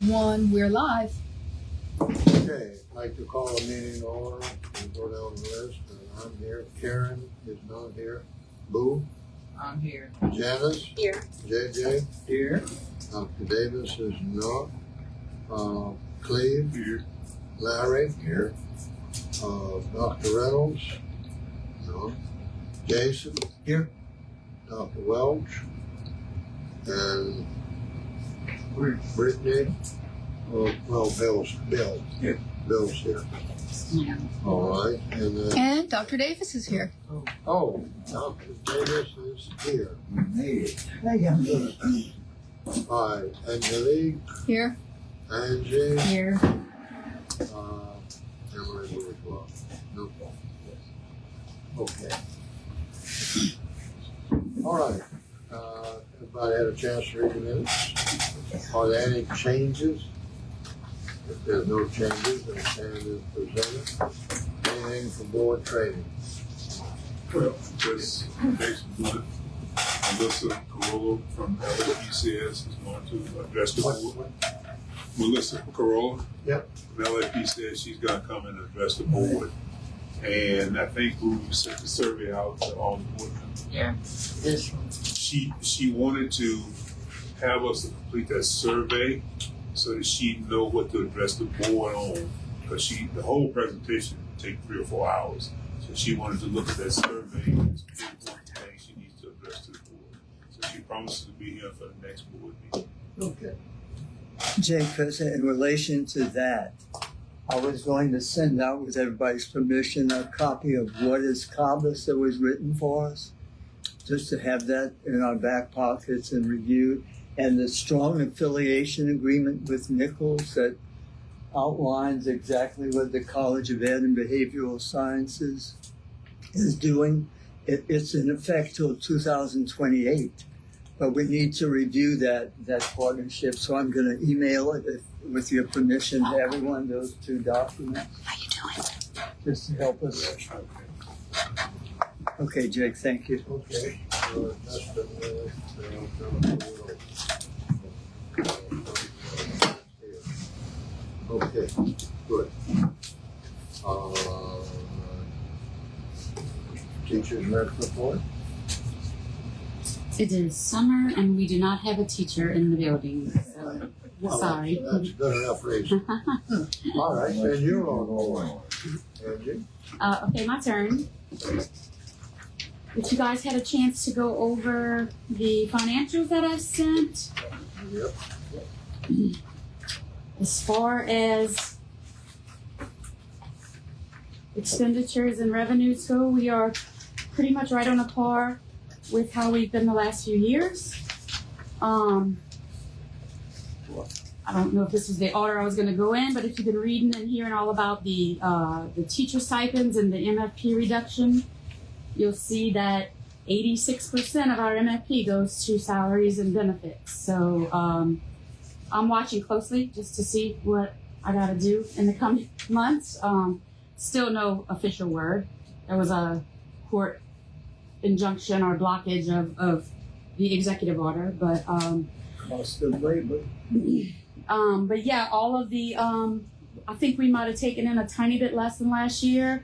One, we're live. Okay, I'd like to call a meeting order and go down the list. I'm here. Karen is not here. Boo? I'm here. Janice? Here. JJ? Here. Dr. Davis is not. Cleve? Here. Larry? Here. Dr. Reynolds? No. Jason? Here. Dr. Welch? And Brittany? Well, Bill. Here. Bill's here. Yeah. All right. And then, And Dr. Davis is here. oh, Dr. Davis is here. Made it. All right. Angelique, Here. Angie, Here. Emily as well. No. Okay. All right. Everybody had a chance to read the minutes. Are there any changes? If there's no changes, then stand is presented. Anything for board training? Well, just basically, Melissa Corolla from LAPCS is going to address the board. Melissa Corolla? Yep. From LAPCS, she's going to come and address the board. And I think we sent the survey out to all the board members. Yeah. This one. She wanted to have us to complete that survey so that she'd know what to address the board on. Because the whole presentation would take 3 or 4 hours. So she wanted to look at that survey and some important things she needs to address to the board. So she promises to be here for the next board meeting. Okay. Jay, Chris, in relation to that, I was going to send out, with everybody's permission, a copy of What is CABUS that was written for us, just to have that in our back pockets and reviewed, and the strong affiliation agreement with Nichols that outlines exactly what the College of Ed and Behavioral Sciences is doing. It's in effect till 2028. But we need to review that partnership, so I'm going to email it with your permission to everyone, those 2 documents. How you doing? Just to help us. Okay, Jake, thank you. Okay. Just a minute. Okay, good. Teachers rep report? It is summer and we do not have a teacher in the building, so sorry. That's good enough reason. All right, then you're on board. Angie? Okay, my turn. If you guys had a chance to go over the financials that I sent, Yep. as far as expenditures and revenues go, we are pretty much right on a par with how we've been the last few years. I don't know if this was the order I was going to go in, but if you've been reading and hearing all about the teacher stipends and the MFP reduction, you'll see that 86% of our MFP goes to salaries and benefits. So I'm watching closely just to see what I got to do in the coming months. Still no official word. There was a court injunction or blockage of the executive order, but Cost of labor. but yeah, all of the I think we might have taken in a tiny bit less than last year.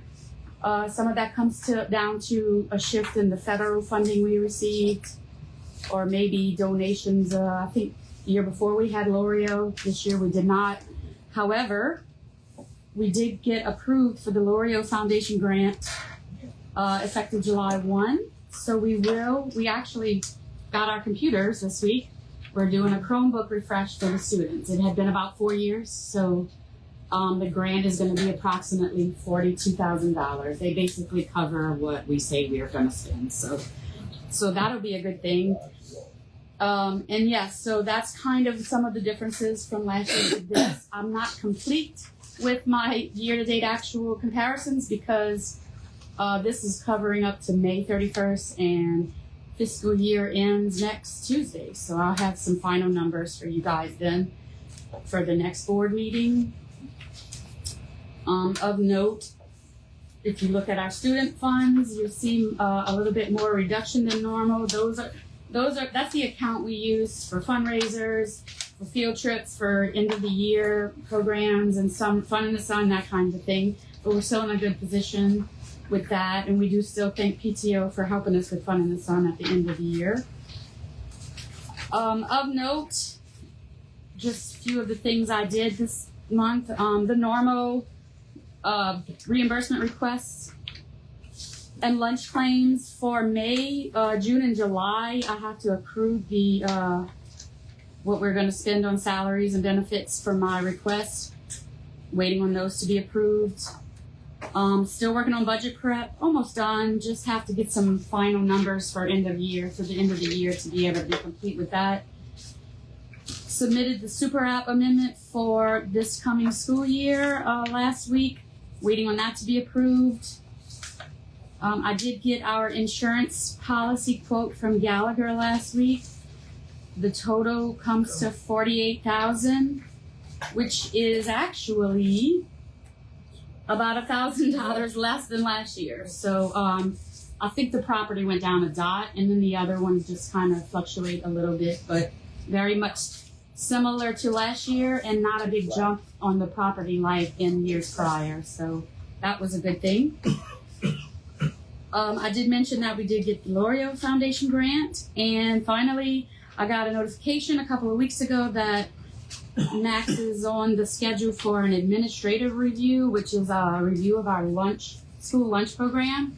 Some of that comes down to a shift in the federal funding we received, or maybe donations. I think the year before we had L'Oreal, this year we did not. However, we did get approved for the L'Oreal Foundation grant effective July 1. So we actually got our computers this week. We're doing a Chromebook refresh for the students. It had been about 4 years, so the grant is going to be approximately $42,000. They basically cover what we say we are going to spend. So that'll be a good thing. And yes, so that's kind of some of the differences from last year to this. I'm not complete with my year-to-date actual comparisons because this is covering up to May 31st and fiscal year ends next Tuesday. So I'll have some final numbers for you guys then for the next board meeting. Of note, if you look at our student funds, you'll see a little bit more reduction than normal. That's the account we use for fundraisers, for field trips, for end of the year programs, and some Fun in the Sun, that kind of thing. But we're still in a good position with that, and we do still thank PTO for helping us with Fun in the Sun at the end of the year. Of note, just a few of the things I did this month. The normal reimbursement requests and lunch claims for May, June, and July. I have to approve the what we're going to spend on salaries and benefits for my request. Waiting on those to be approved. Still working on budget prep. Almost done. Just have to get some final numbers for end of year, for the end of the year, to be able to be complete with that. Submitted the super app amendment for this coming school year last week. Waiting on that to be approved. I did get our insurance policy quote from Gallagher last week. The total comes to $48,000, which is actually about $1,000 less than last year. So I think the property went down a dot, and then the other ones just kind of fluctuate a little bit, but very much similar to last year, and not a big jump on the property like in years prior. So that was a good thing. I did mention that we did get the L'Oreal Foundation grant, and finally I got a notification a couple of weeks ago that Max is on the schedule for an administrative review, which is a review of our school lunch program.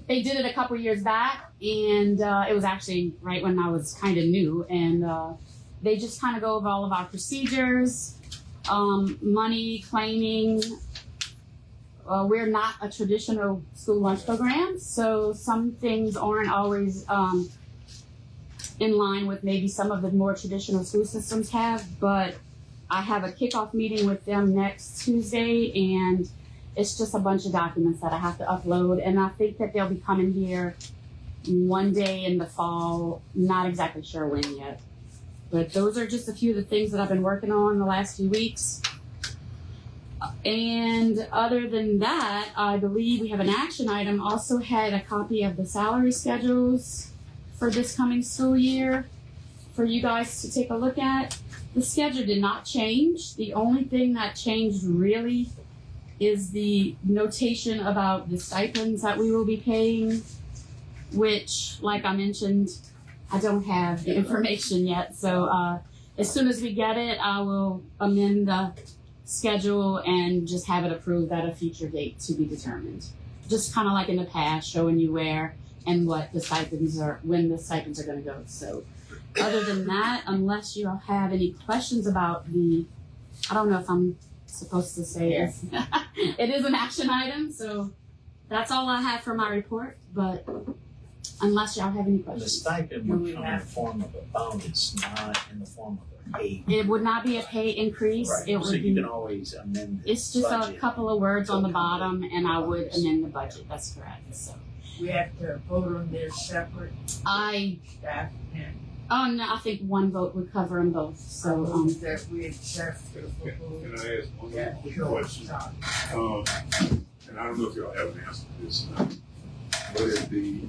They did it a couple years back, and it was actually right when I was kind of new, and they just kind of go over all of our procedures, money claiming. We're not a traditional school lunch program, so some things aren't always in line with maybe some of the more traditional school systems have, but I have a kickoff meeting with them next Tuesday, and it's just a bunch of documents that I have to upload, and I think that they'll be coming here one day in the fall, not exactly sure when yet. But those are just a few of the things that I've been working on the last few weeks. And other than that, I believe we have an action item. Also had a copy of the salary schedules for this coming school year for you guys to take a look at. The schedule did not change. The only thing that changed really is the notation about the stipends that we will be paying, which, like I mentioned, I don't have the information yet. So as soon as we get it, I will amend the schedule and just have it approved at a future date to be determined. Just kind of like in the past, showing you where and what the stipends are, when the stipends are going to go. So other than that, unless you have any questions about I don't know if I'm supposed to say this. It is an action item, so that's all I have for my report, but unless y'all have any The questions. stipend would come in the form of a bonus, not in the form of a pay. It would not be a pay increase. Right, It so would you be, can always amend the it's just budget. a couple of words on the bottom, and I would amend the budget. That's correct. So We have to vote on this separate staff and I think one vote would cover them both. So that we accept the Can proposal. I ask one Yeah, quick sure. question? And I don't know if y'all have an answer to this, but if the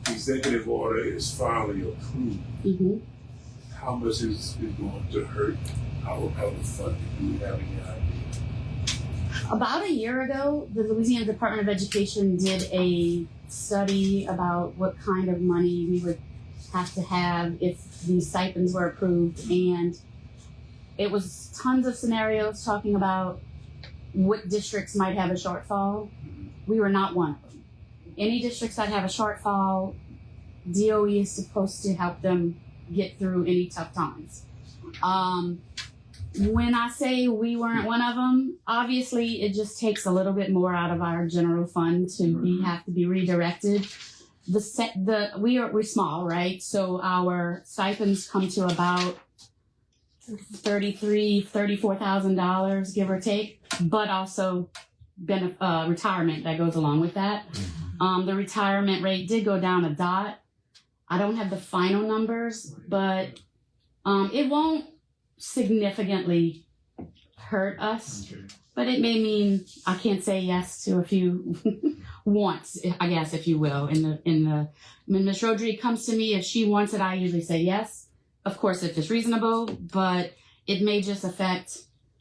executive order is finally approved, mhm. how much is going to hurt our funding? Do we have any idea? About a year ago, the Louisiana Department of Education did a study about what kind of money we would have to have if these stipends were approved, and it was tons of scenarios talking about what districts might have a shortfall. We were not one of them. Any districts that have a shortfall, DOE is supposed to help them get through any tough times. When I say we weren't one of them, obviously it just takes a little bit more out of our general fund to have to be redirected. We're small, right? So our stipends come to about $34,000, give or take, but also retirement that goes along with that. The retirement rate did go down a dot. I don't have the final numbers, but it won't significantly hurt us. but it may mean I can't say yes to a few wants, I guess, if you will. When Ms. Rodri comes to me, if she wants it, I usually say yes. Of course, if it's reasonable, but it may just affect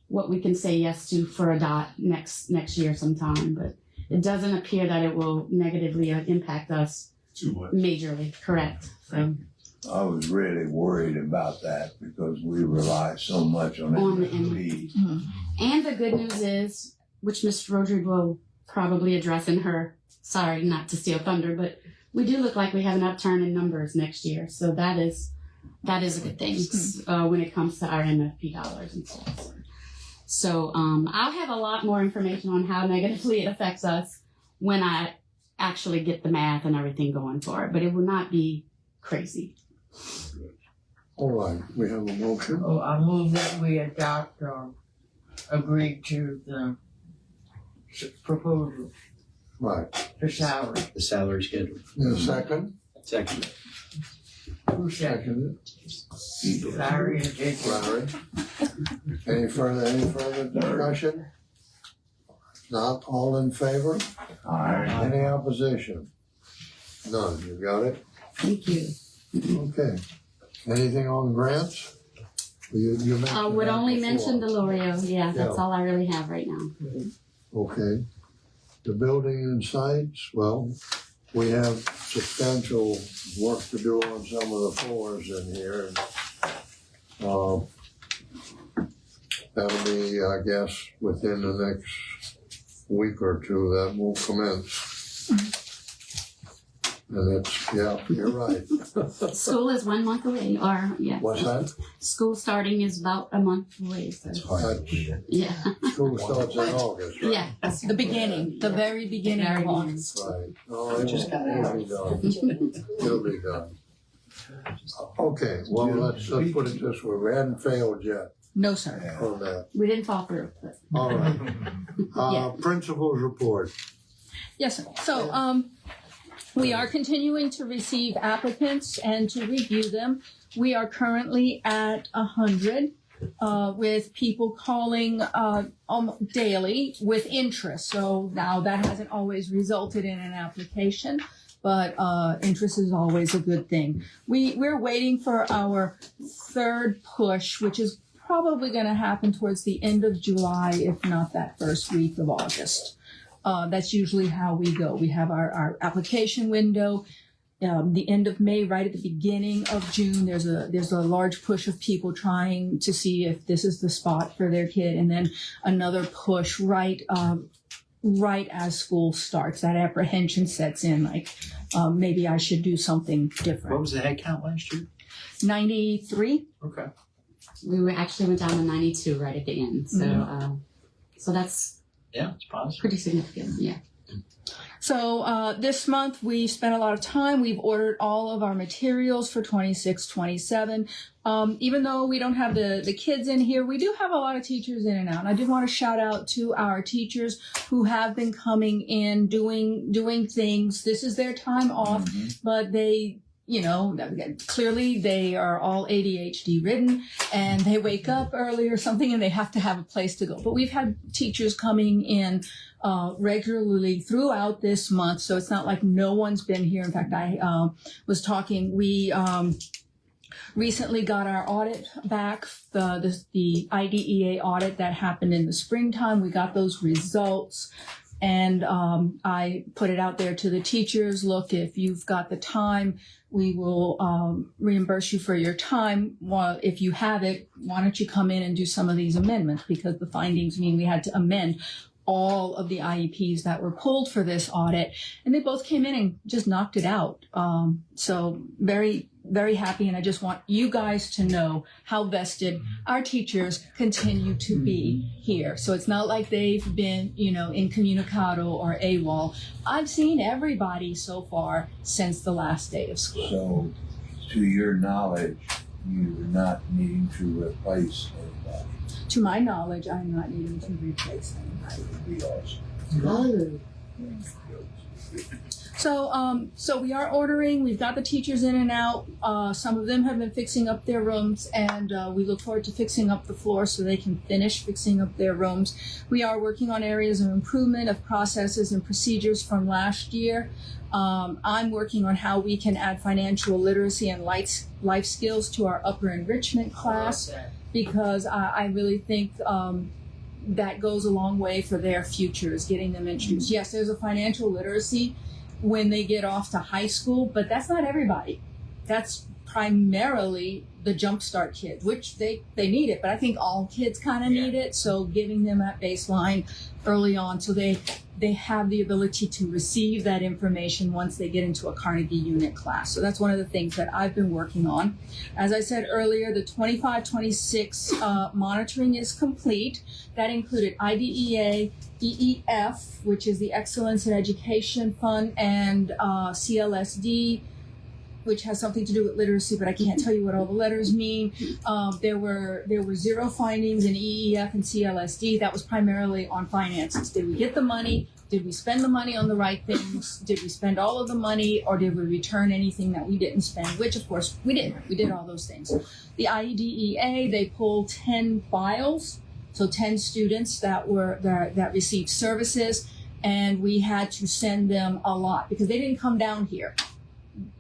what we can say yes to for a dot next year sometime. But it doesn't appear that it will negatively impact us Too much. majorly. Correct. So I was really worried about that because we rely so much on On the MSP. and the good news is, which Ms. Rodri will probably address in her. Sorry, not to steal thunder, but we do look like we have an upturn in numbers next year. So that is a good thing when it comes to our MFP dollars and stuff. So I'll have a lot more information on how negatively it affects us when I actually get the math and everything going for it. But it will not be crazy. All right, we have a motion. Oh, I move that we adopt or agree to the proposal Right. for salary. The salary schedule. In a second? Second. Who seconded? Second. Larry and Jacob. Larry. Any further discussion? Not all in favor? Any opposition? None, you got it? Thank you. Okay. Anything on grants? You mentioned I would that only before. mention the L'Oreal. Yeah, that's Yeah. all I really have right now. Okay. The building and sites, well, we have substantial work to do on some of the floors in here. And, that'll be, I guess, within the next week or two that will commence. And it's, yeah, you're right. School is 1 month away, or yeah. What's that? School starting is about a month away. So yeah, School starts in August, right? yeah. That's the beginning, the very beginning of August. Right. Oh, it'll be done. It'll be done. Okay, well, let's put it this way, we hadn't failed yet No, sir. on that. We didn't fall through. But All right. Principal's report. Yes, sir. So, we are continuing to receive applicants and to review them. We are currently at 100, with people calling, daily with interest. So now that hasn't always resulted in an application, but, interest is always a good thing. We're waiting for our third push, which is probably going to happen towards the end of July, if not that first week of August. That's usually how we go. We have our application window, the end of May, right at the beginning of June. There's a large push of people trying to see if this is the spot for their kid, and then another push right as school starts. That apprehension sets in, like maybe I should do something What different. was the head count last year? 93. Okay. we were actually went down to 92 right at the end. So so that's Yeah, it's positive. pretty significant. Yeah. So this month we spent a lot of time. We've ordered all of our materials for 26, 27. Even though we don't have the kids in here, we do have a lot of teachers in and out. And I did want to shout out to our teachers who have been coming in, doing things. This is their time off, but they, you know, clearly they are all ADHD ridden and they wake up early or something and they have to have a place to go. But we've had teachers coming in regularly throughout this month, so it's not like no one's been here. In fact, I was talking, we recently got our audit back, the IDEA audit that happened in the springtime. We got those results. And I put it out there to the teachers. Look, if you've got the time, we will reimburse you for your time. Well, if you have it, why don't you come in and do some of these amendments? Because the findings mean we had to amend all of the IEPs that were pulled for this audit. And they both came in and just knocked it out. So very, very happy. And I just want you guys to know how vested our teachers continue to be here. So it's not like they've been, you know, incommunicado or AWOL. I've seen everybody so far since the last day of school. So, to your knowledge, you're not needing to replace anybody. To my knowledge, I'm not needing to replace anybody. Would be awesome. Good. So we are ordering. We've got the teachers in and out. Some of them have been fixing up their rooms, and we look forward to fixing up the floor so they can finish fixing up their rooms. We are working on areas of improvement of processes and procedures from last year. I'm working on how we can add financial literacy and life skills to our upper enrichment class, because I really think that goes a long way for their futures, getting them introduced. Yes, there's a financial literacy when they get off to high school, but that's not everybody. That's primarily the Jumpstart kids, which they need it, but I think all kids kind of need it. So giving them that baseline early on so they have the ability to receive that information once they get into a Carnegie unit class. So that's one of the things that I've been working on. As I said earlier, the 25-26 monitoring is complete. That included IDEA, EEF, which is the Excellence in Education Fund, and CLSD, which has something to do with literacy, but I can't tell you what all the letters mean. There were 0 findings in EEF and CLSD. That was primarily on finances. Did we get the money? Did we spend the money on the right things? Did we spend all of the money, or did we return anything that we didn't spend? Which, of course, we didn't. We did all those things. The IEDEA, they pulled 10 files, so 10 students that received services, and we had to send them a lot because they didn't come down here.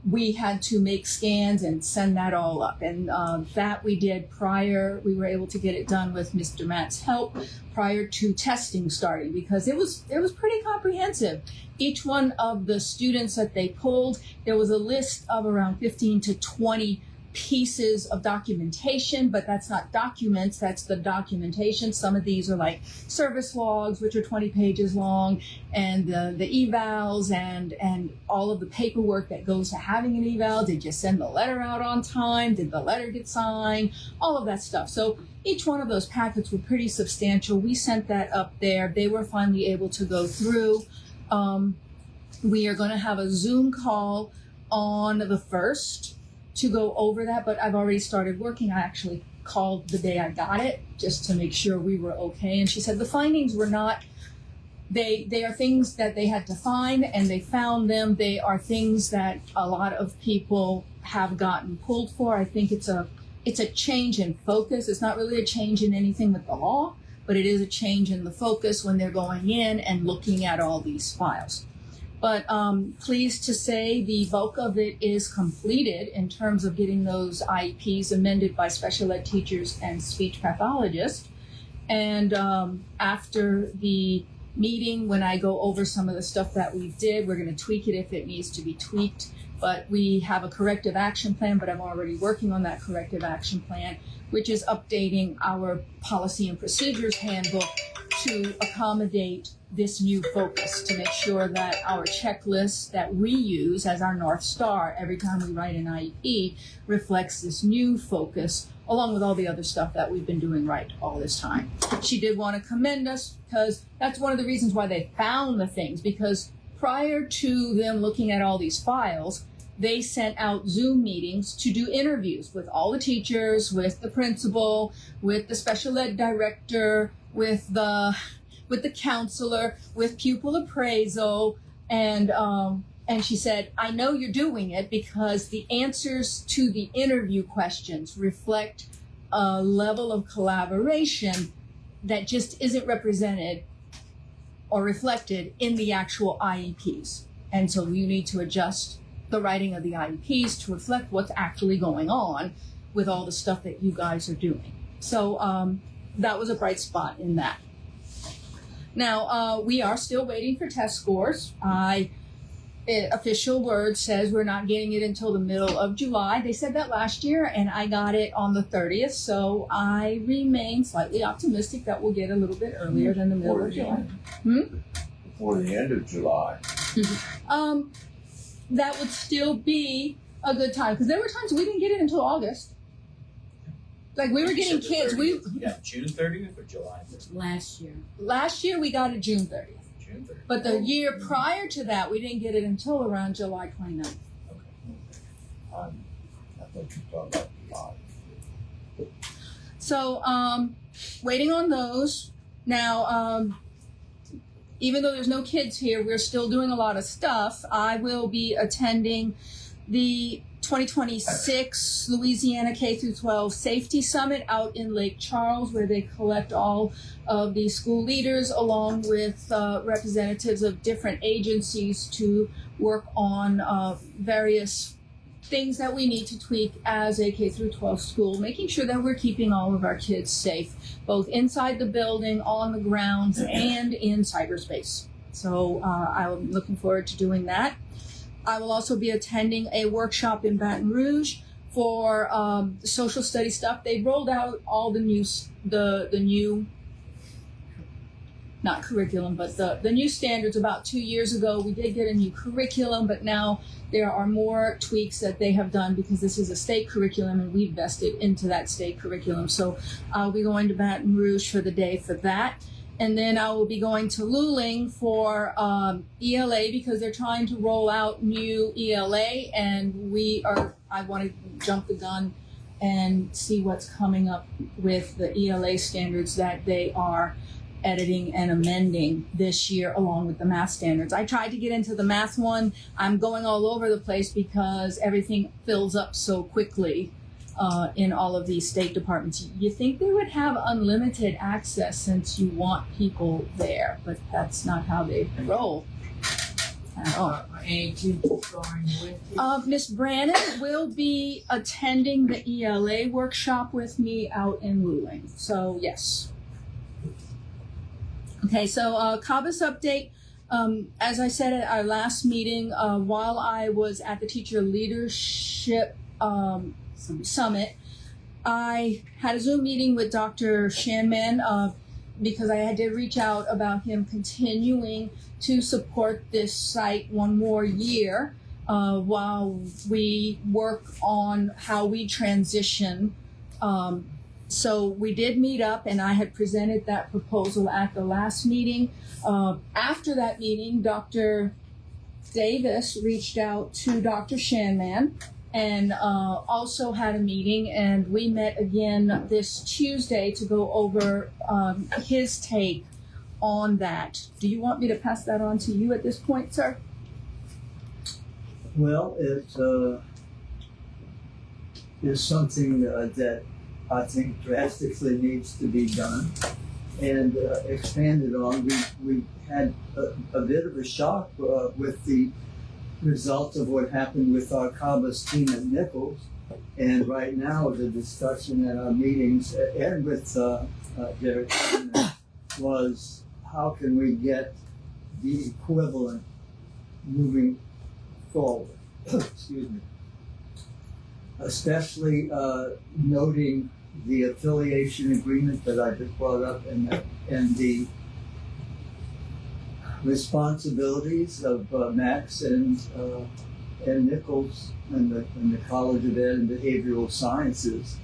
We had to make scans and send that all up, and that we did prior. We were able to get it done with Mr. Matt's help prior to testing starting, because it was pretty comprehensive. Each one of the students that they pulled, there was a list of around 15 to 20 pieces of documentation, but that's not documents, that's the documentation. Some of these are like service logs, which are 20 pages long, and the evals and all of the paperwork that goes to having an eval. Did you send the letter out on time? Did the letter get signed? All of that stuff. So each one of those packets were pretty substantial. We sent that up there. They were finally able to go through. We are going to have a Zoom call on the 1st to go over that, but I've already started working. I actually called the day I got it just to make sure we were okay. And she said the findings were not, they are things that they had to find, and they found them. They are things that a lot of people have gotten pulled for. I think it's a change in focus. It's not really a change in anything with the law, but it is a change in the focus when they're going in and looking at all these files. But pleased to say the bulk of it is completed in terms of getting those IEPs amended by special ed teachers and speech pathologists. And after the meeting, when I go over some of the stuff that we did, we're going to tweak it if it needs to be tweaked. But we have a corrective action plan, but I'm already working on that corrective action plan, which is updating our policy and procedures handbook to accommodate this new focus, to make sure that our checklist that we use as our North Star every time we write an IEP reflects this new focus, along with all the other stuff that we've been doing right all this time. She did want to commend us, because that's one of the reasons why they found the things, because prior to them looking at all these files, they sent out Zoom meetings to do interviews with all the teachers, with the principal, with the special ed director, with the counselor, with pupil appraisal, and she said, I know you're doing it because the answers to the interview questions reflect a level of collaboration that just isn't represented or reflected in the actual IEPs. And so you need to adjust the writing of the IEPs to reflect what's actually going on with all the stuff that you guys are doing. So that was a bright spot in that. Now, we are still waiting for test scores. Official word says we're not getting it until the middle of July. They said that last year, and I got it on the 30th, so I remain slightly optimistic that we'll get a little bit earlier than the middle of July. Before the end of July. That would still be a good time, because there were times we didn't get it until August. Like, we were getting kids. June 30th or July 30th? Last year we got it June 30th. June 30th. But the year prior to that, we didn't get it until around July 29th. I thought you were talking about July. So, waiting on those. Now, even though there's no kids here, we're still doing a lot of stuff. I will be attending the 2026 Louisiana K through 12 Safety Summit out in Lake Charles, where they collect all of the school leaders along with representatives of different agencies to work on various things that we need to tweak as a K through 12 school, making sure that we're keeping all of our kids safe, both inside the building, on the grounds, and in cyberspace. So I'm looking forward to doing that. I will also be attending a workshop in Baton Rouge for social study stuff. They rolled out all the new, not curriculum, but the new standards about 2 years ago. We did get a new curriculum, but now there are more tweaks that they have done because this is a state curriculum and we've vested into that state curriculum. So I'll be going to Baton Rouge for the day for that. And then I will be going to Luling for ELA because they're trying to roll out new ELA, and I want to jump the gun and see what's coming up with the ELA standards that they are editing and amending this year along with the math standards. I tried to get into the math one. I'm going all over the place because everything fills up so quickly in all of these state departments. You think they would have unlimited access since you want people there, but that's not how they roll at all. Any people going with you? Miss Brannon will be attending the ELA workshop with me out in Luling. So yes. Okay, so CABUS update. As I said at our last meeting, while I was at the Teacher Leadership Summit, I had a Zoom meeting with Dr. Shanman because I did reach out about him continuing to support this site one more year while we work on how we transition. So we did meet up, and I had presented that proposal at the last meeting. After that meeting, Dr. Davis reached out to Dr. Shanman and also had a meeting, and we met again this Tuesday to go over his take on that. Do you want me to pass that on to you at this point, sir? Well, it is something that I think drastically needs to be done and expanded on. We had a bit of a shock with the result of what happened with our CABUS team at Nichols. And right now, the discussion at our meetings and with Derek was how can we get the equivalent moving forward. Excuse me. Especially noting the affiliation agreement that I just brought up and the responsibilities of Max and Nichols and the College of Ed and Behavioral Sciences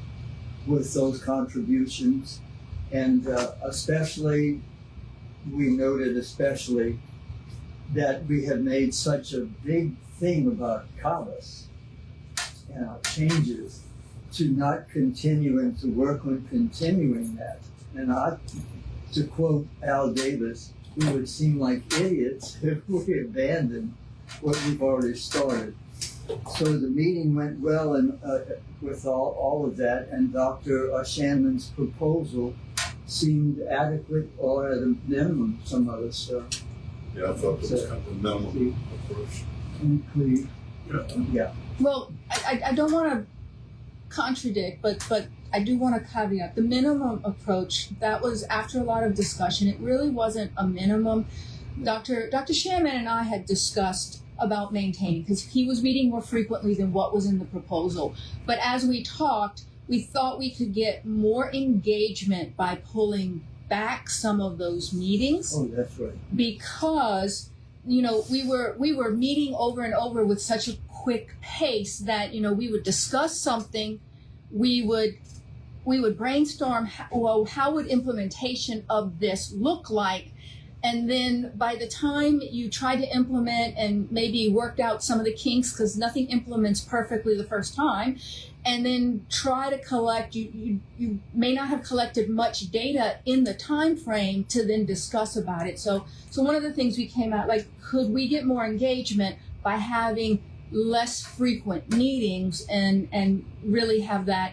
with those contributions. And especially, we noted especially that we have made such a big thing about CABUS and our changes to not continuing to work on continuing that. And to quote Al Davis, we would seem like idiots if we abandoned what we've already started. So the meeting went well and with all of that, and Dr. Shanman's proposal seemed adequate or at a minimum, some of us Yeah, I thought it was kind of a minimum approach. include. Yeah. Well, I don't want to contradict, but I do want to caveat. The minimum approach, that was after a lot of discussion. It really wasn't a minimum. Dr. Shanman and I had discussed about maintaining, because he was meeting more frequently than what was in the proposal. But as we talked, we thought we could get more engagement by pulling back some of those meetings. Oh, that's right. Because, you know, we were meeting over and over with such a quick pace that, you know, we would discuss something, we would brainstorm, how would implementation of this look like, And then by the time you try to implement and maybe worked out some of the kinks, because nothing implements perfectly the first time, and then try to collect, you may not have collected much data in the time frame to then discuss about it. So one of the things we came out, like, could we get more engagement by having less frequent meetings and really have that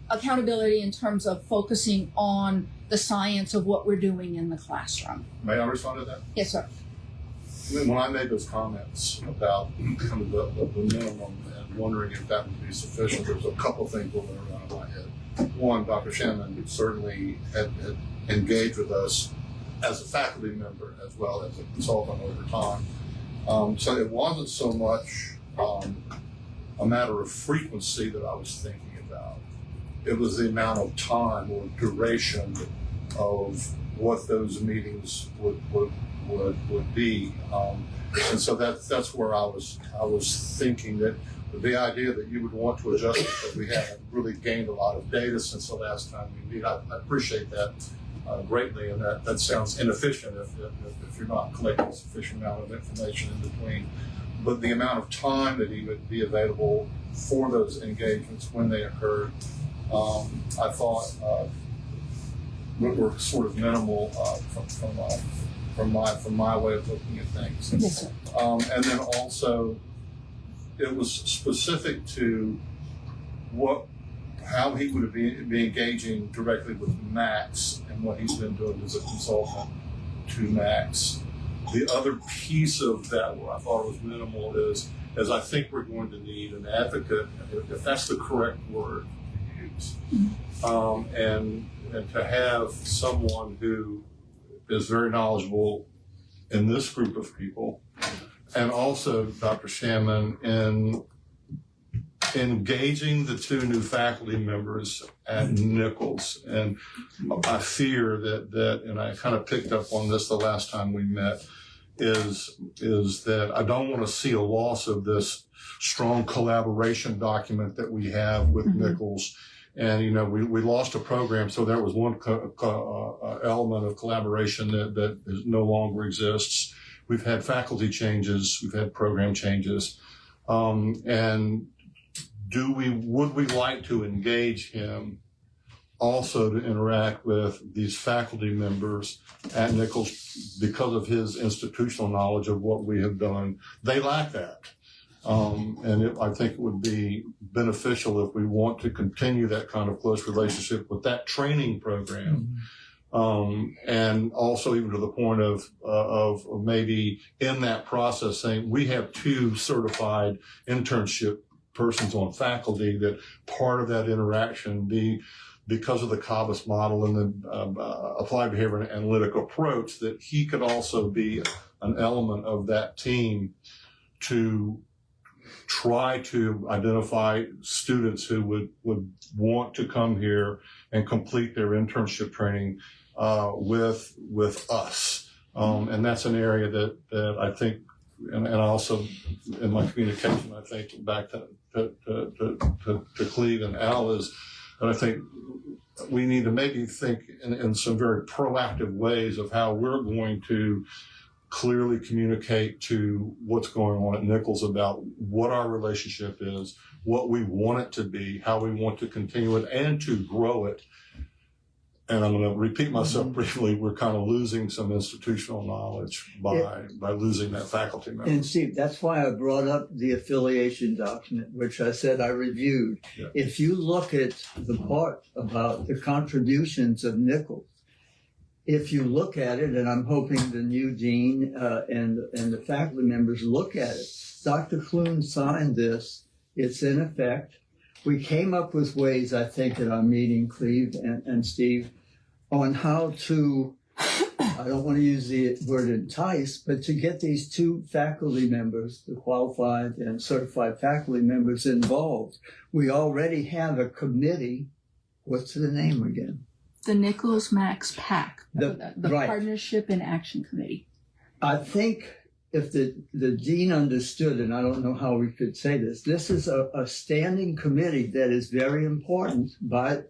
accountability in terms of focusing on the science of what we're doing in the classroom. May I respond to that? Yes, sir. When I made those comments about kind of the minimum and wondering if that would be sufficient, there's a couple things going around in my head. One, Dr. Shannon certainly had engaged with us as a faculty member as well as a consultant over time. So it wasn't so much a matter of frequency that I was thinking about. It was the amount of time or duration of what those meetings would be, and so that's where I was thinking that the idea that you would want to adjust it because we haven't really gained a lot of data since the last time we meet. I appreciate that greatly, and that sounds inefficient if you're not collecting a sufficient amount of information in between. But the amount of time that he would be available for those engagements when they occurred, I thought were sort of minimal from my way of looking at things. Yes, sir. And then also, it was specific to how he would be engaging directly with Max and what he's been doing as a consultant to Max. The other piece of that where I thought was minimal is I think we're going to need an advocate, if that's the correct word to use, and to have someone who is very knowledgeable in this group of people, and also Dr. Shannon in engaging the two new faculty members at Nichols. And I fear that, and I kind of picked up on this the last time we met, is that I don't want to see a loss of this strong collaboration document that we have with Nichols. And, you know, we lost a program, so there was one element of collaboration that no longer exists. We've had faculty changes, we've had program changes, and would we like to engage him also to interact with these faculty members at Nichols because of his institutional knowledge of what we have done? They lack that. And I think it would be beneficial if we want to continue that kind of close relationship with that training program. And also even to the point of maybe in that process saying we have two certified internship persons on faculty, that part of that interaction be because of the CABAS model and the applied behavior and analytic approach, that he could also be an element of that team to try to identify students who would want to come here and complete their internship training with us. And that's an area that I think, and also in my communication, I think back to Cleve and Al, is that I think we need to maybe think in some very proactive ways of how we're going to clearly communicate to what's going on at Nichols about what our relationship is, what we want it to be, how we want to continue it and to grow it. And I'm going to repeat myself briefly. We're kind of losing some institutional knowledge by losing that faculty member. And Steve, that's why I brought up the affiliation document, which I said I reviewed. Yeah. If you look at the part about the contributions of Nichols, if you look at it, and I'm hoping the new dean and the faculty members look at it, Dr. Clune signed this. It's in effect. We came up with ways, I think, at our meeting, Cleve and Steve, on how to, I don't want to use the word entice, but to get these two faculty members, the qualified and certified faculty members, involved. We already have a committee. What's the name again? The Nichols Max PAC, the right. Partnership and Action Committee. I think if the dean understood, and I don't know how we could say this is a standing committee that is very important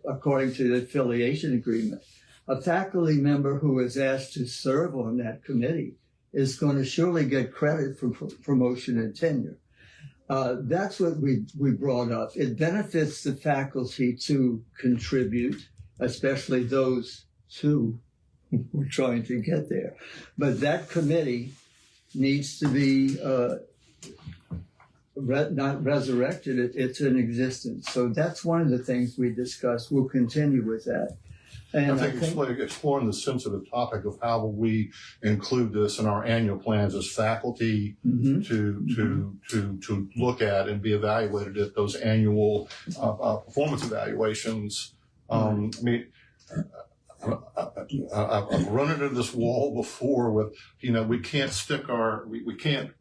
according to the affiliation agreement. a faculty member who is asked to serve on that committee is going to surely get credit for promotion and tenure. That's what we brought up. It benefits the faculty to contribute, especially those who were trying to get there. But that committee needs to be not resurrected. It's in existence. So that's one of the things we discussed. We'll continue with that. And I think exploring the sensitive topic of how will we include this in our annual plans as faculty to look at and be evaluated at those annual performance evaluations. I mean, I've run into this wall before with, we can't we can't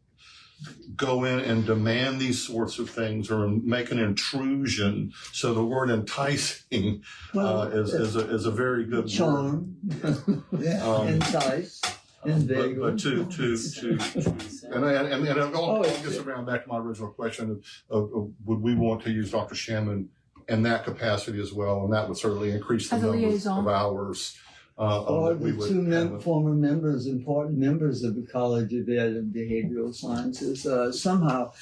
go in and demand these sorts of things or make an intrusion. So the word enticing is a very good charm. word. Entice. But and it all gets around back to my original question of would we want to use Dr. Shamman in that capacity as well? And that would certainly increase the As a number liaison. of hours. Or that we the would two have. former members, important members of the College of Ed and Behavioral Sciences. Somehow,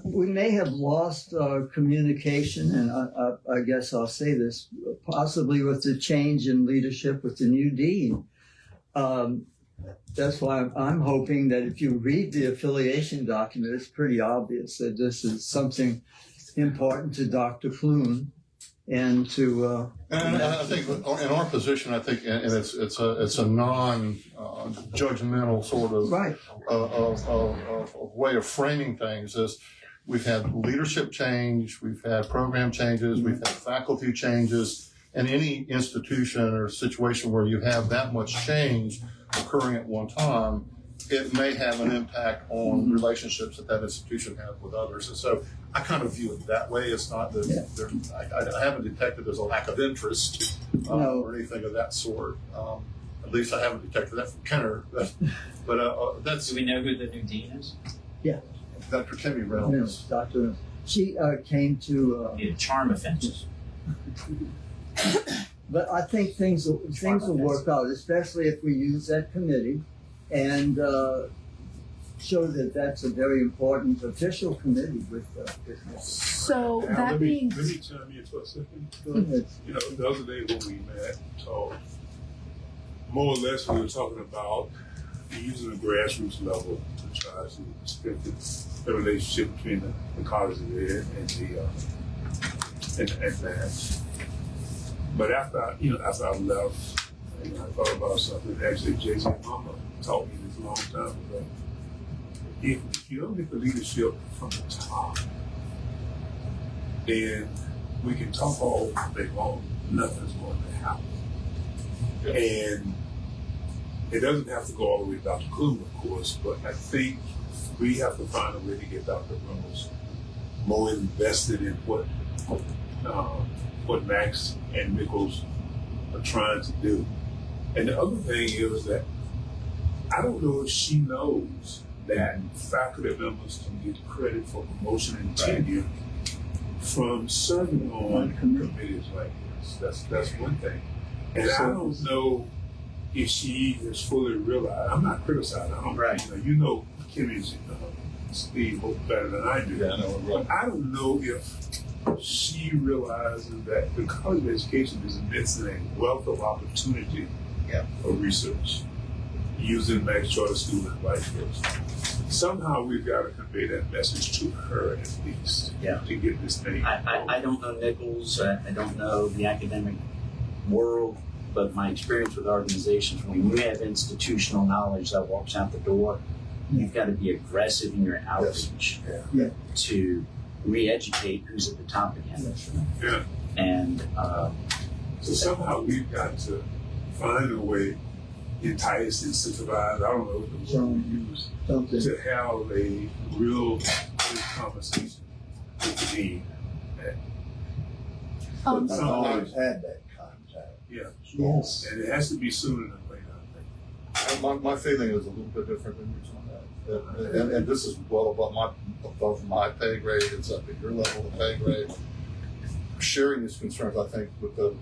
we may have lost communication, and I guess I'll say this, possibly with the change in leadership with the new dean. That's why I'm hoping that if you read the affiliation document, it's pretty obvious that this is something important to Dr. Clune. And to and I think in our position, I think, and it's a non-judgmental sort of right. Way of framing things. Is we've had leadership change, we've had program changes, we've had faculty changes, and any institution or situation where you have that much change occurring at one time, it may have an impact on relationships that institution has with others. And so I kind of view it that way. It's not that I haven't detected there's a lack of interest or anything of that sort. At least I haven't detected that from Kenner. But that's. Do we know who the new dean is? Yeah. Dr. Timmy Reynolds. Dr. She came to. Charm offenses. But I think things will work out, especially if we use that committee and show that that's a very important official committee with So Now, that let me being chime in for a second. Go ahead. The other day when we met, so more or less we were talking about using the grassroots level to try to strengthen the relationship between the College of Ed and that. But after I left, I thought about something. Actually, Jason Mama taught me this a long time ago. If you don't get the leadership from the top, then we can talk all day long. Nothing's going to happen. Yeah. And it doesn't have to go all the way to Dr. Clune, of course, but I think we have to find a way to get Dr. Reynolds more invested in what Max and Nichols are trying to do. And the other thing is that I don't know if she knows that faculty members can get credit for promotion and tenure from serving on committees like this. That's one thing. And I don't know if she has fully realized. I'm not criticizing her. You know Kimmy's Steve better than I do. Yeah, I know, right. But I don't know if she realizes that the College of Education is immense a wealth of opportunity for research using Max Charter School and vice versa. Somehow we've got to convey that message to her at least to get this thing. I don't know Nichols. I don't know the academic world, but my experience with organizations, when you have institutional knowledge that walks out the door, you've got to be aggressive in your outreach to re-educate who's at the top again. Yeah. And so somehow we've got to find a way, entice, incentivize, I don't know what the word we use, to have a real good conversation with the dean. I've always had that contact. Yeah. Yes. And it has to be sooner than later, I think. My feeling is a little bit different than yours on that. And this is well above my pay grade. It's up at your level of pay grade. Sharing these concerns, I think, with the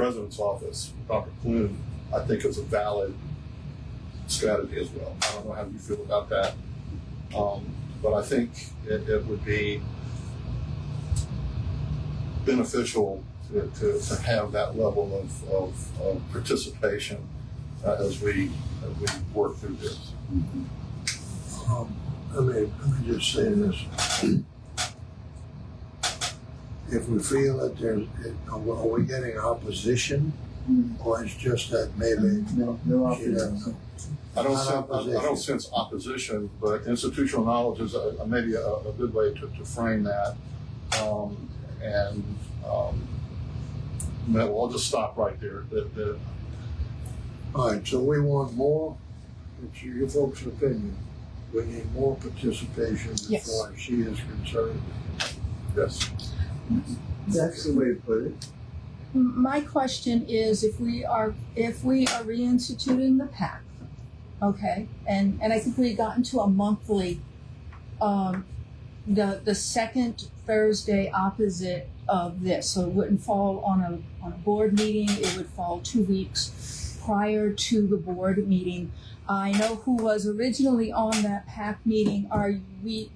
president's office, Dr. Clune, I think is a valid strategy as well. I don't know how you feel about that. But I think it would be beneficial to have that level of participation as we work through this. Let me just say this. If we feel that are we getting opposition, or it's just that maybe No she doesn't opposition. know? I don't sense opposition, but institutional knowledge is maybe a good way to frame that. I'll just stop right there. All right, so we want more, it's your folks' opinion, we need more participation as Yes. far as she is concerned. Yes. That's the way to put it. My question is, if we are reinstituting the PAC, okay, and I think we had gotten to a monthly, the second Thursday opposite of this, so it wouldn't fall on a board meeting. It would fall 2 weeks prior to the board meeting. I know who was originally on that PAC meeting.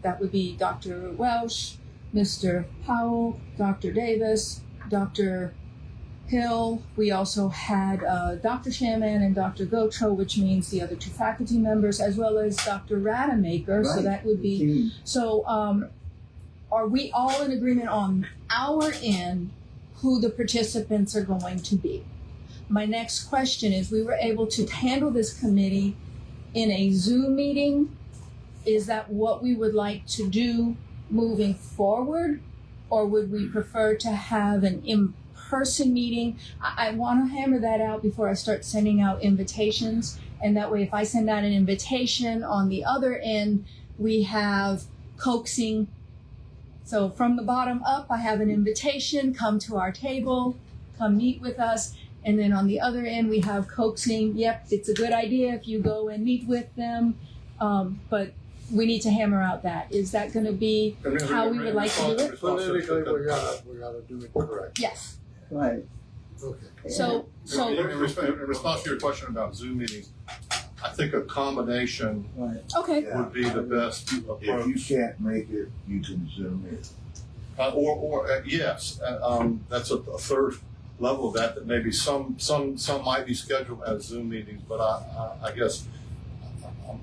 That would be Dr. Welsh, Mr. Powell, Dr. Davis, Dr. Hill. We also had Dr. Shaman and Dr. Gotro, which means the other 2 faculty members, as well as Dr. Rademacher. So Right. that would be. So are we all in agreement on our end who the participants are going to be? My next question is, we were able to handle this committee in a Zoom meeting. Is that what we would like to do moving forward? Or would we prefer to have an in-person meeting? I want to hammer that out before I start sending out invitations. And that way, if I send out an invitation on the other end, we have coaxing. So from the bottom up, I have an invitation, come to our table, come meet with us. And then on the other end, we have coaxing. Yep, it's a good idea if you go and meet with them. But we need to hammer out that. Is that going to be how we would like to do it? Politically, we gotta do it correct. Yes. Right. Okay. So In response to your question about Zoom meetings, I think a combination Right. okay. Yeah. would be the best If you approach. can't make it, you can Zoom it. Yes, that's a third level of that maybe some might be scheduled as Zoom meetings, but I guess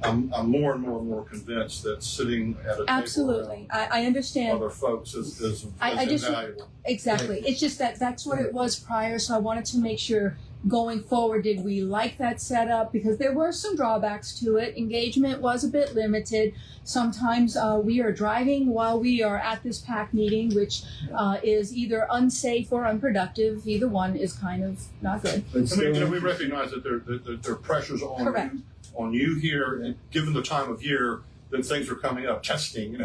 I'm more and more convinced that sitting at a table Absolutely. I around understand. other folks is I just- invaluable. Exactly. It's just that's what it was prior. So I wanted to make sure going forward, did we like that setup? Because there were some drawbacks to it. Engagement was a bit limited. Sometimes we are driving while we are at this PAC meeting, which is either unsafe or unproductive. Either one is kind of not good. But I mean, still, we recognize that there are pressures Correct. on you here, and given the time of year that things are coming up, testing,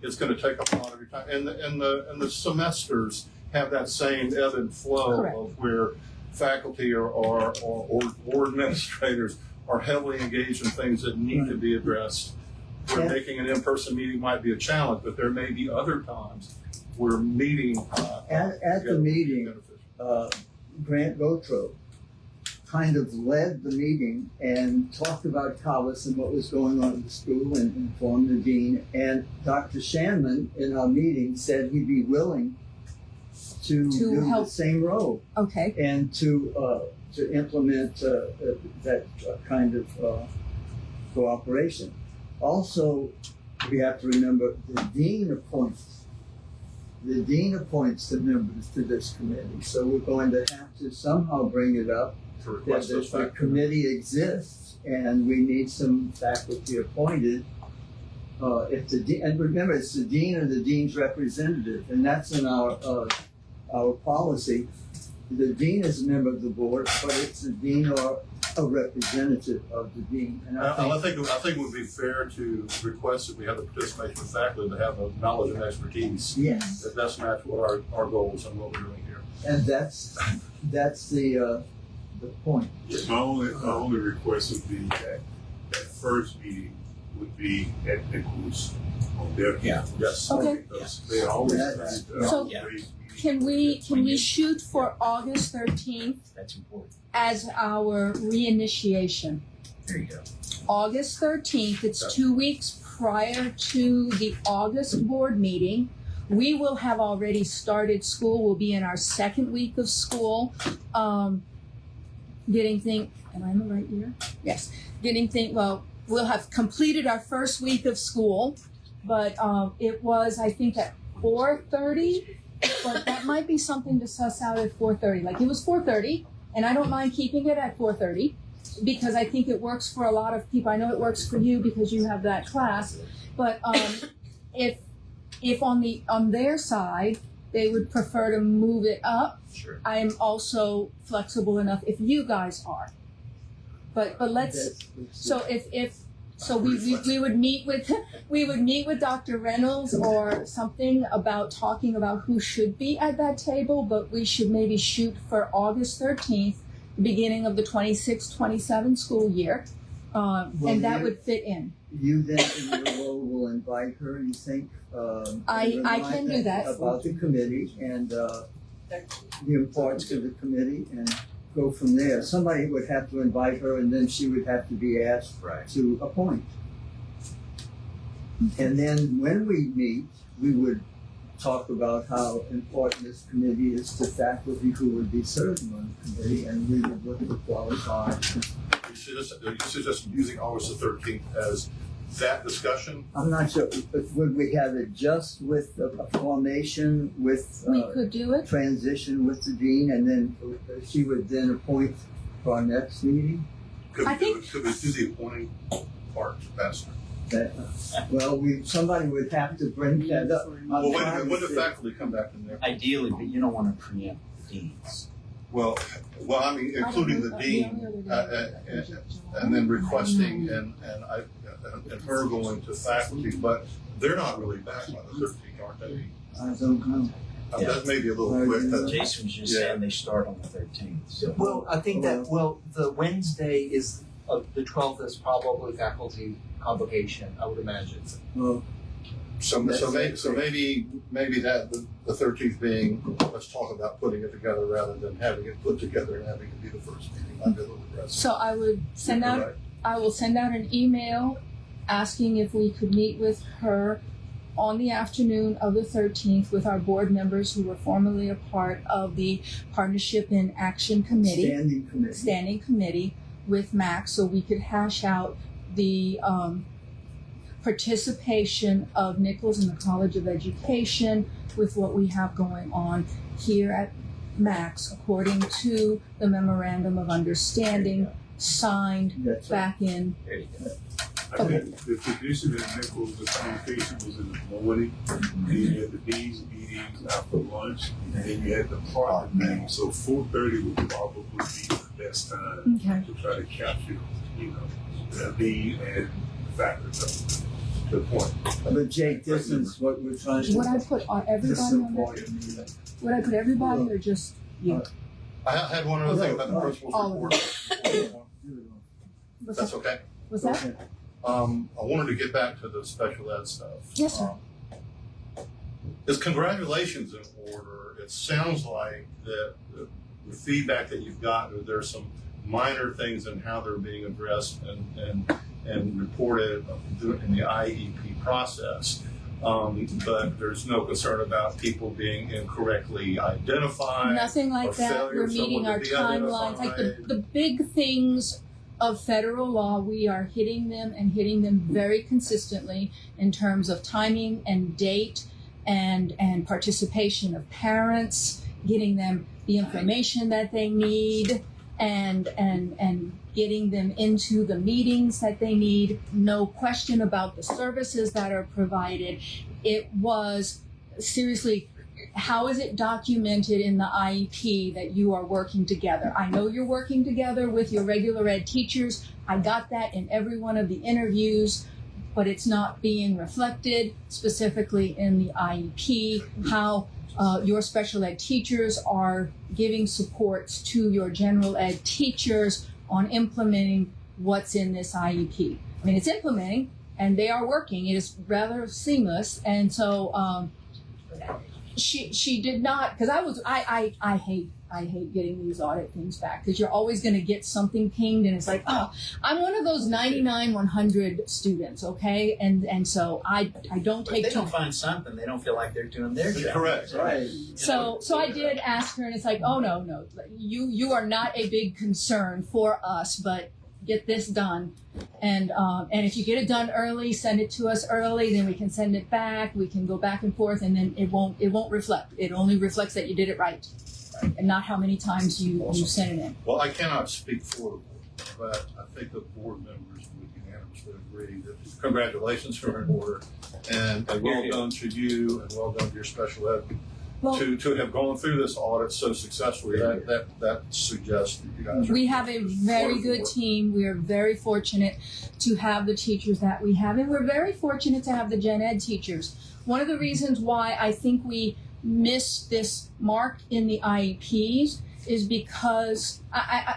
it's going to take up a lot of your time, and the semesters have that same ebb and flow Correct. of where faculty or administrators are heavily engaged in things that need to be addressed. Where Yeah. making an in-person meeting might be a challenge, but there may be other times where meeting at the together would be meeting, beneficial. Grant Gotro kind of led the meeting and talked about Collis and what was going on at the school and informed the dean. And Dr. Shanman in our meeting said he'd be willing to do help. the same role Okay. and to implement that kind of cooperation. Also, we have to remember the dean appoints the members to this committee. So we're going to have to somehow bring it up To that request those the factors. committee exists and we need some faculty appointed. And remember, it's the dean or the dean's representative, and that's in our policy. The dean is a member of the board, but it's the dean or a representative of the dean. And I think it would be fair to request that we have the participation of faculty to have the knowledge and expertise yes, that best match what our goals and what we're doing here. and that's the point. My only request would be that first meeting would be at Nichols on their campus. Yes. Okay. Because they always Yes. have So- raised meetings can we shoot for August 13th That's important. as our reinitiation? There you go. August 13th, it's 2 weeks prior to the August board meeting. We will have already started school. We'll be in our second week of school. Am I in the right year? Yes. We'll have completed our first week of school, but it was, I think, at 4:30, but that might be something to suss out at 4:30. Like, it was 4:30, and I don't mind keeping it at 4:30 because I think it works for a lot of people. I know it works for you because you have that class, but if on their side they would prefer to move it up, Sure. I am also flexible enough if you guys are. But let's we would meet with Dr. Reynolds or something about talking about who should be at that table, but we should maybe shoot for August 13th, beginning of the 26-27 school year, and that would fit in. You then in your role will invite her, you think? I can do that. About the committee and the importance of the committee and go from there. Somebody would have to invite her and then she would have to be asked to appoint. And then when we meet, we would talk about how important this committee is to faculty who would be serving on the committee, and we would look to qualify. You suggest using August the 13th as that discussion? I'm not sure, but would we have it just with a formation, with We could do it. transition with the dean, and then she would then appoint for our next meeting? Could I we do the appointing part faster? That, somebody would have to bring that up. Well, wait a minute, when the faculty come back in there? Ideally, but you don't want to preempt the deans. Well, I mean, including the dean, and then requesting and her going to faculty, but they're not really back by the 13th, aren't they? I don't know. That may be a little quick. Jason was just saying they start on the 13th. So. Well, I think the Wednesday is the 12th is probably faculty convocation, I would imagine. Well, So maybe that the 13th being, let's talk about putting it together rather than having it put together and having it be the first meeting. Might be a little aggressive. So I will send out an email asking if we could meet with her on the afternoon of the 13th with our board members who were formerly a part of the Partnership in Action Committee. Standing committee with Max, so we could hash out the participation of Nichols in the College of Education with what we have going on here at Max, according to the Memorandum of Understanding signed back in. There you go. I think the tradition at Nichols, the communication was in the morning, and you had the dean's meetings after lunch, and then you had the partner meeting. So 4:30 would probably be the best time Okay. to try to capture, the dean and faculty. The point. but Jake, this is what we're trying to. Would I put everybody on that? Would I put everybody or just you? I had one other thing about the principal's All of report. Was That's that? okay. Was that? I wanted to get back to the special ed stuff. Yes, sir. Is congratulations in order? It sounds like that the feedback that you've gotten, there's some minor things in how they're being addressed and reported in the IEP process. But there's no concern about people being incorrectly identified. Nothing like or that. failure We're of meeting someone our to be timelines. Like identified. the big things of federal law, we are hitting them very consistently in terms of timing and date and participation of parents, getting them the information that they need and getting them into the meetings that they need. No question about the services that are provided. It was seriously, how is it documented in the IEP that you are working together? I know you're working together with your regular ed teachers. I got that in every one of the interviews, but it's not being reflected specifically in the IEP, how your special ed teachers are giving supports to your general ed teachers on implementing what's in this IEP. I mean, it's implementing and they are working. It is rather seamless. And so, She did not, because I hate getting these audit things back, because you're always going to get something pinged, and it's like, oh, I'm one of those 99 100 students, okay, and so I don't But if take they too. don't find something, they don't feel like they're doing their job. Correct. Right. So I did ask her, and it's like, oh no, you are not a big concern for us, but get this done, and if you get it done early, send it to us early, then we can send it back. We can go back and forth, and then it won't reflect. It only reflects that you did it right, and not how many times you sent it in. Well, I cannot speak for the board, but I think the board members would unanimously agree that congratulations for an order, and well done to you, and well done to your special ed. Well, To have gone through this audit so successfully, that suggests that you guys are. we have a very good team. We are very fortunate to have the teachers that we have, and we're very fortunate to have the gen ed teachers. One of the reasons why I think we missed this mark in the IEPs is because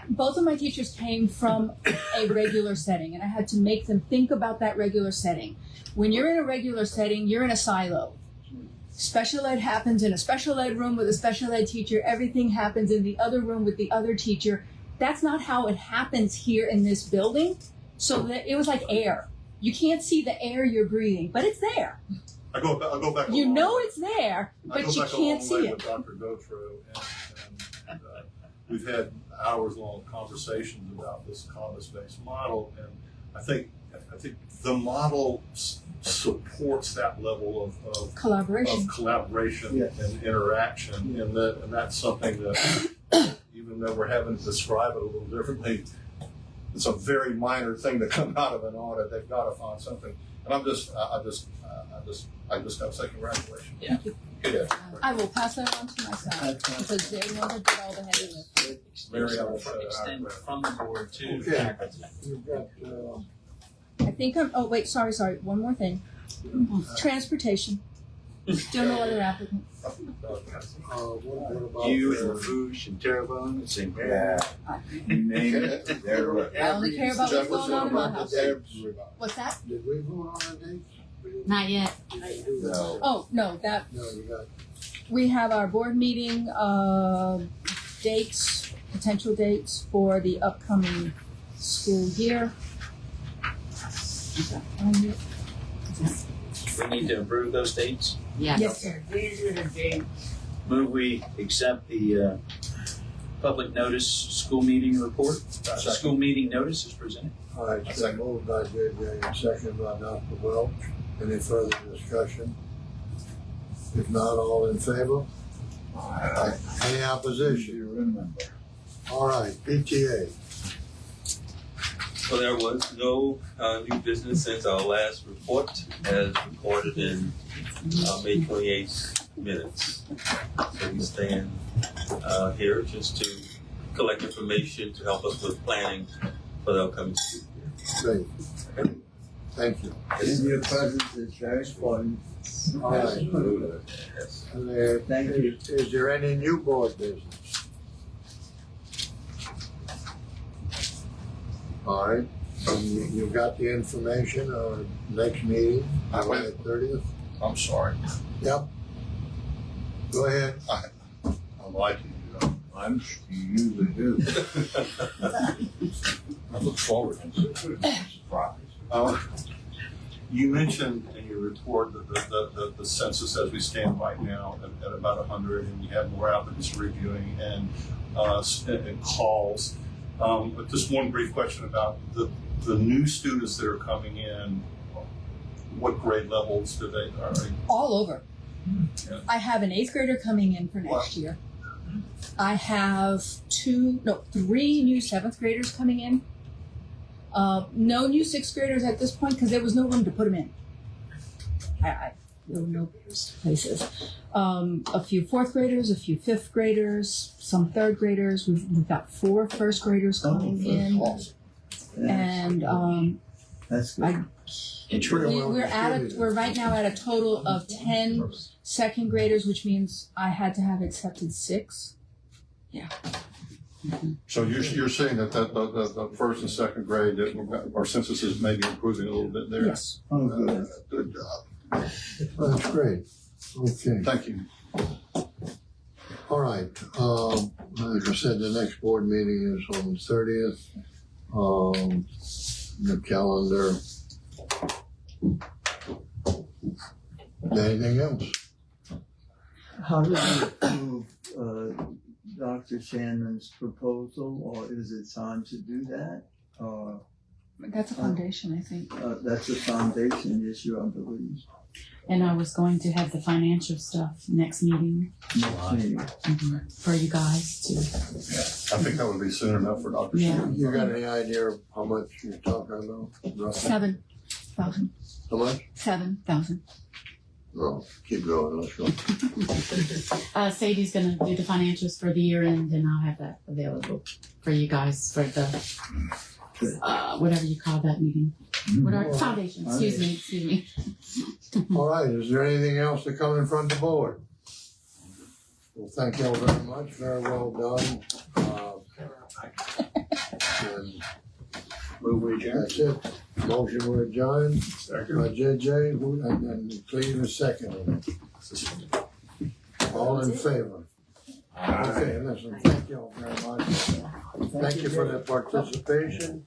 both of my teachers came from a regular setting, and I had to make them think about that regular setting. When you're in a regular setting, you're in a silo. Special ed happens in a special ed room with a special ed teacher. Everything happens in the other room with the other teacher. That's not how it happens here in this building. So that it was like air. You can't see the air you're breathing, but it's there. I go back. You long know way. it's there, I but go you back a can't long see way it. with Dr. Gautreaux, and we've had hours-long conversations about this Canvas-based model, and I think the model supports that level of Collaboration. Yes. and interaction, and that's something that even though we're having to describe it a little differently, it's a very minor thing to come out of an audit. They've got to find something, and I just got to say congratulations. Yeah. Good. I will pass that on to my staff because they're the ones that did all the heavy lifting. Very helpful. Extend from the board to Okay. faculty. You've got, I think oh wait, sorry, one more thing. Transportation. Still no other applicant. what about? You and LaFouche and Terrebonne and St. Mary. Yeah, you name it, they're right. I only care about what's going on in my house. What's that? Did we vote on the dates? We didn't- Not yet. didn't do that. No. Oh no, No, you got, we have our board meeting dates, potential dates for the upcoming school year. We need to approve those dates. Yes, Okay, these are the dates. Move we accept the public notice school meeting report. School meeting notice is presented. all right, so moved by JJ and second by Dr. Welch. Any further discussion? If not, all in favor? Any opposition? You remember. All right, PTA. So there was no new business since our last report, as recorded in May 28th minutes. So we stand here just to collect information to help us with planning for the upcoming school year. Great. Thank you. In your presence is very important. All right. Yes. Thank you. Is there any new board business? All right, so you've got the information on next meeting, July 30th? I'm sorry. Yep. Go ahead. I'm liking you. You usually do. I look forward to it. Surprise. You mentioned in your report that the census as we stand right now at about 100, and we have more applicants reviewing and calls. But just one brief question about the new students that are coming in. What grade levels do they are? all over. Yeah. I have an 8th grader coming in for next year. I have 3 new 7th graders coming in. No new 6th graders at this point because there was no room to put them in. There were no places. A few 4th graders, a few 5th graders, some 3rd graders. We've got 4 1st graders coming in, and That's good. we're right now at a total of 10 2nd graders, which means I had to have accepted 6. So you're saying that the first and second grade that our census is maybe improving a little bit there. Yes. Oh, good. Good job. That's great. Okay. Thank you. All right, like I said, the next board meeting is on the 30th. The calendar. Anything else? How do we approve Dr. Shannon's proposal, or is it time to do that? Or That's a foundation, I think. that's a foundation issue, I believe. And I was going to have the financial stuff next meeting Next meeting. for you guys to. I think that would be soon enough for Dr. Yeah. Shannon. You got any idea of how much you're talking about? Roughly? 7,000. How much? 7,000. No, keep going, let's go. Sadie's gonna do the financials for the year end, and I'll have that available for you guys for the whatever you call that meeting. Whatever foundation. Excuse me. All right, is there anything else to come in front of the board? Well, thank you all very much, very well done. And that's it. Motion to adjourn. Second. JJ, and Cleve is second. All in favor? Okay, listen, thank you all very much. Thank you for the participation.